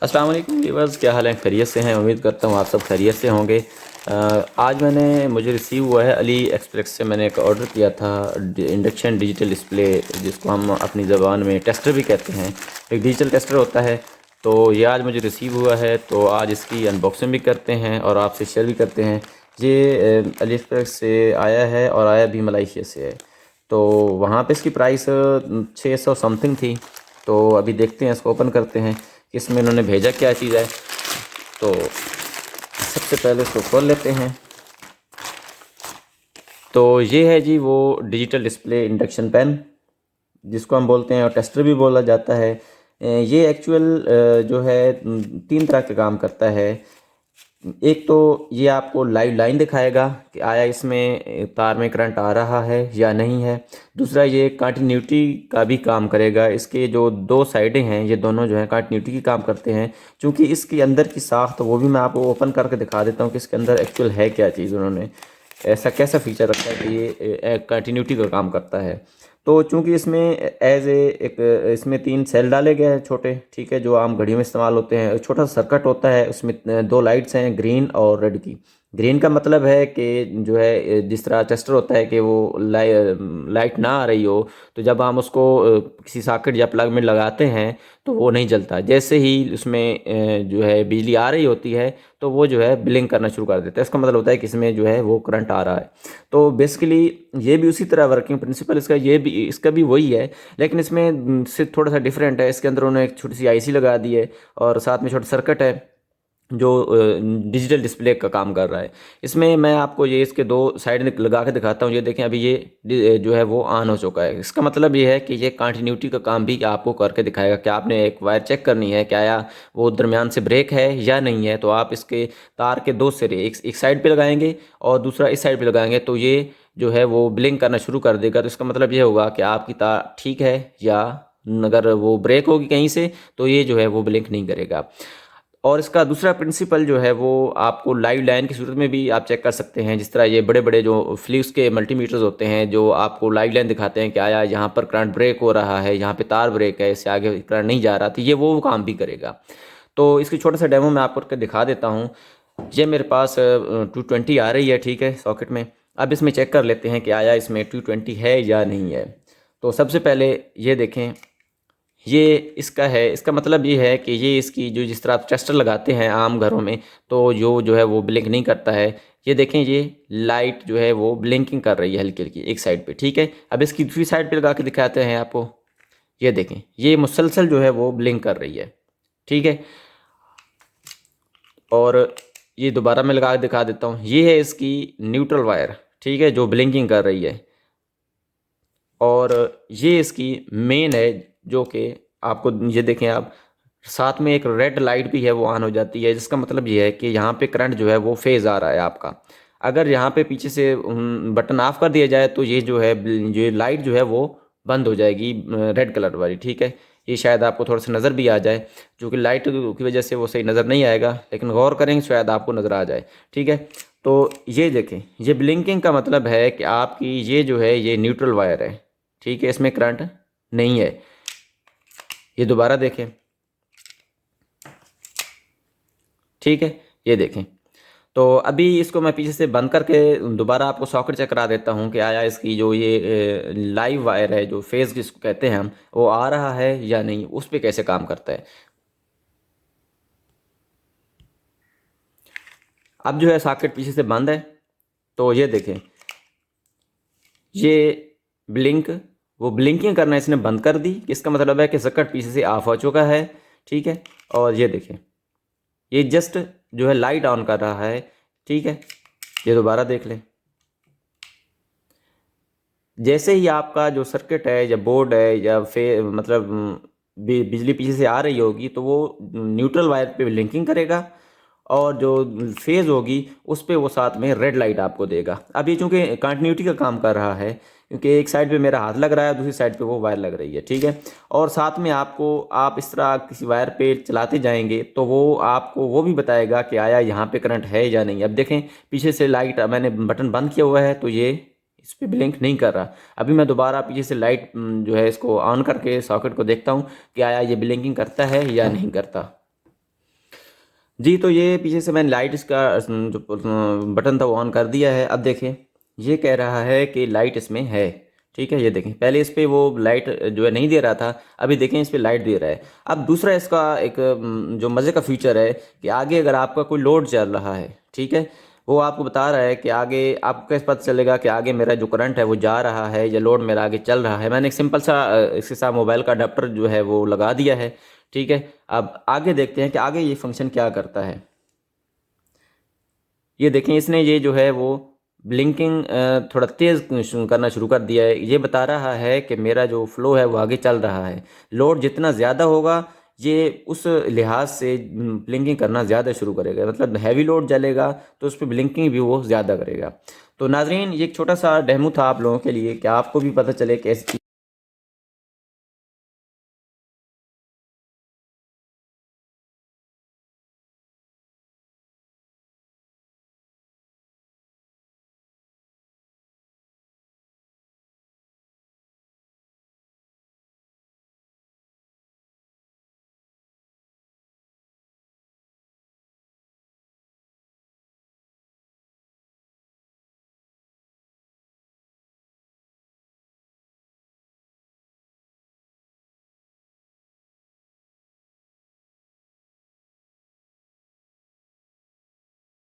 अस्सलाम वालेकुम व्यूअर्स, क्या हाल है? खैरियत से हैं? उम्मीद करता हूँ आप सब खैरियत से होंगे। आज मुझे रिसीव हुआ है अली एक्सप्रेस से। मैंने एक ऑर्डर किया था इंडक्शन डिजिटल डिस्प्ले, जिसको हम अपनी ज़बान में टेस्टर भी कहते हैं। एक डिजिटल टेस्टर होता है। तो ये आज मुझे रिसीव हुआ है, तो आज इसकी अनबॉक्सिंग भी करते हैं और आपसे शेयर भी करते हैं। ये अली एक्सप्रेस से आया है और आया भी मलेशिया से है। तो वहाँ पे इसकी प्राइस 600 समथिंग थी। तो अभी देखते हैं, इसको ओपन करते हैं कि इसमें इन्होंने भेजा क्या चीज़ है। तो सबसे पहले इसको खोल लेते हैं। तो ये है जी वो डिजिटल डिस्प्ले इंडक्शन पैन, जिसको हम बोलते हैं और टेस्टर भी बोला जाता है। ये एक्चुअल जो है 3 तरह के काम करता है। एक तो ये आपको लाइव लाइन दिखाएगा कि आया इसमें तार में करंट आ रहा है या नहीं है। दूसरा, ये कंटिन्यूटी का भी काम करेगा। इसके जो 2 साइडें हैं, ये दोनों जो हैं कंटिन्यूटी की काम करते हैं। क्योंकि इसके अंदर की साख्त वो भी मैं आपको ओपन करके दिखा देता हूँ कि इसके अंदर एक्चुअल है क्या चीज़। उन्होंने ऐसा कैसा फीचर रखा है कि ये कंटिन्यूटी का काम करता है। तो चूंकि इसमें एज ए एक इसमें 3 सेल डाले गए हैं छोटे, ठीक है, जो आम घड़ियों में इस्तेमाल होते हैं। एक छोटा सा सर्किट होता है, उसमें 2 लाइट्स हैं, ग्रीन और रेड की। ग्रीन का मतलब है कि जो है जिस तरह टेस्टर होता है कि वो लाइट ना आ रही हो, तो जब हम उसको किसी सॉकेट या प्लग में लगाते हैं तो वो नहीं जलता। जैसे ही उसमें जो है बिजली आ रही होती है तो वो जो है ब्लिंक करना शुरू कर देता है। इसका मतलब होता है कि इसमें जो है वो करंट आ रहा है। तो बेसिकली ये भी उसी तरह वर्किंग प्रिंसिपल इसका भी वही है, लेकिन इसमें से थोड़ा सा डिफरेंट है। इसके अंदर उन्होंने एक छोटी सी आईसी लगा दी है और साथ में छोटा सर्किट है जो डिजिटल डिस्प्ले का काम कर रहा है। इसमें मैं आपको ये इसके 2 साइड लगा के दिखाता हूँ। ये देखें, अभी ये जो है वो ऑन हो चुका है। इसका मतलब ये है कि ये कंटिन्यूटी का काम भी आपको करके दिखाएगा कि आपने एक वायर चेक करनी है क्या या वो दरमियान से ब्रेक है या नहीं है। तो आप इसके तार के 2 सिरे एक साइड पे लगाएंगे और दूसरा इस साइड पे लगाएंगे, तो ये जो है वो ब्लिंक करना शुरू कर देगा। तो इसका मतलब ये होगा कि आपकी तार ठीक है, या अगर वो ब्रेक होगी कहीं से तो ये जो है वो ब्लिंक नहीं करेगा। और इसका दूसरा प्रिंसिपल जो है वो आपको लाइव लाइन की सूरत में भी आप चेक कर सकते हैं। जिस तरह ये बड़े बड़े जो फिलिप्स के मल्टीमीटर्स होते हैं, जो आपको लाइव लाइन दिखाते हैं कि आया यहाँ पर करंट ब्रेक हो रहा है, यहाँ पे तार ब्रेक है, इससे आगे करंट नहीं जा रहा, तो ये वो काम भी करेगा। तो इसकी छोटा सा डेमो मैं आपको करके दिखा देता हूँ। ये मेरे पास 220 आ रही है, ठीक है, सॉकेट में। अब इसमें चेक कर लेते हैं कि आया इसमें 220 है या नहीं है। तो सबसे पहले ये देखें, ये इसका है। इसका मतलब ये है कि ये इसकी जो जिस तरह आप टेस्टर लगाते हैं आम घरों में, तो जो है वो ब्लिंक नहीं करता है। ये देखें, ये लाइट जो है वो ब्लिंकिंग कर रही है हल्की हल्की एक साइड पे, ठीक है। अब इसकी दूसरी साइड पे लगा के दिखाते हैं आपको। ये देखें, ये मुसलसल जो है वो ब्लिंक कर रही है, ठीक है। और ये दोबारा मैं लगा के दिखा देता हूँ। ये है इसकी न्यूट्रल वायर, ठीक है, जो ब्लिंकिंग कर रही है। और ये इसकी मेन है, जो कि आपको ये देखें आप, साथ में एक रेड लाइट भी है, वो ऑन हो जाती है। जिसका मतलब ये है कि यहाँ पे करंट जो है वो फेज़ आ रहा है आपका। अगर यहाँ पे पीछे से बटन ऑफ कर दिया जाए तो ये जो है ये लाइट जो है वो बंद हो जाएगी, रेड कलर वाली, ठीक है। ये शायद आपको थोड़ा सा नज़र भी आ जाए, जो कि लाइट की वजह से वो सही नज़र नहीं आएगा, लेकिन गौर करेंगे शायद आपको नज़र आ जाए, ठीक है। तो ये देखें, ये ब्लिंकिंग का मतलब है कि आपकी ये जो है ये न्यूट्रल वायर है, ठीक है, इसमें करंट नहीं है। ये दोबारा देखें, ठीक है, ये देखें। तो अभी इसको मैं पीछे से बंद करके दोबारा आपको सॉकेट चेक करा देता हूँ कि आया इसकी जो ये लाइव वायर है, जो फेज़ जिसको कहते हैं हम, वो आ रहा है या नहीं, उस पर कैसे काम करता है। अब जो है सॉकेट पीछे से बंद है। तो ये देखें, ये ब्लिंक वो ब्लिंकिंग करना इसने बंद कर दी। इसका मतलब है कि सॉकेट पीछे से ऑफ हो चुका है, ठीक है। और ये देखें, ये जस्ट जो है लाइट ऑन कर रहा है, ठीक है। ये दोबारा देख लें, जैसे ही आपका जो सर्किट है या बोर्ड है या मतलब बिजली पीछे से आ रही होगी तो वो न्यूट्रल वायर पे लिंकिंग करेगा, और जो फेज़ होगी उस पे वो साथ में रेड लाइट आपको देगा। अब ये चूंकि कंटिन्यूटी का काम कर रहा है, क्योंकि एक साइड पे मेरा हाथ लग रहा है, दूसरी साइड पे वो वायर लग रही है, ठीक है। और साथ में आपको आप इस तरह किसी वायर पे चलाते जाएंगे तो वो आपको वो भी बताएगा कि आया यहाँ पे करंट है या नहीं। अब देखें, पीछे से लाइट मैंने बटन बंद किया हुआ है तो ये इस पर ब्लिंक नहीं कर रहा। अभी मैं दोबारा पीछे से लाइट जो है इसको ऑन करके सॉकेट को देखता हूँ कि आया ये ब्लिंकिंग करता है या नहीं करता। जी, तो ये पीछे से मैंने लाइट इसका जो बटन था वो ऑन कर दिया है। अब देखें, ये कह रहा है कि लाइट इसमें है। ठीक है, ये देखें, पहले इस पे वो लाइट जो है नहीं दे रहा था, अभी देखें इस पे लाइट दे रहा है। अब दूसरा इसका एक जो मज़े का फीचर है कि आगे अगर आपका कोई लोड चल रहा है, ठीक है, वो आपको बता रहा है कि आगे आपको कैसे पता चलेगा कि आगे मेरा जो करंट है वो जा रहा है या लोड मेरा आगे चल रहा है। मैंने एक सिंपल सा इसके साथ मोबाइल का अडाप्टर जो है वो लगा दिया है। ठीक है, अब आगे देखते हैं कि आगे ये फंक्शन क्या करता है। ये देखें, इसने ये जो है वो ब्लिंकिंग थोड़ा तेज़ करना शुरू कर दिया है। ये बता रहा है कि मेरा जो फ्लो है वो आगे चल रहा है। लोड जितना ज़्यादा होगा ये उस लिहाज से ब्लिंकिंग करना ज़्यादा शुरू करेगा, मतलब हैवी लोड चलेगा तो उस पर ब्लिंकिंग भी वो ज़्यादा करेगा। तो नाजरीन, ये एक छोटा सा डेमो था आप लोगों के लिए कि आपको भी पता चले कैसे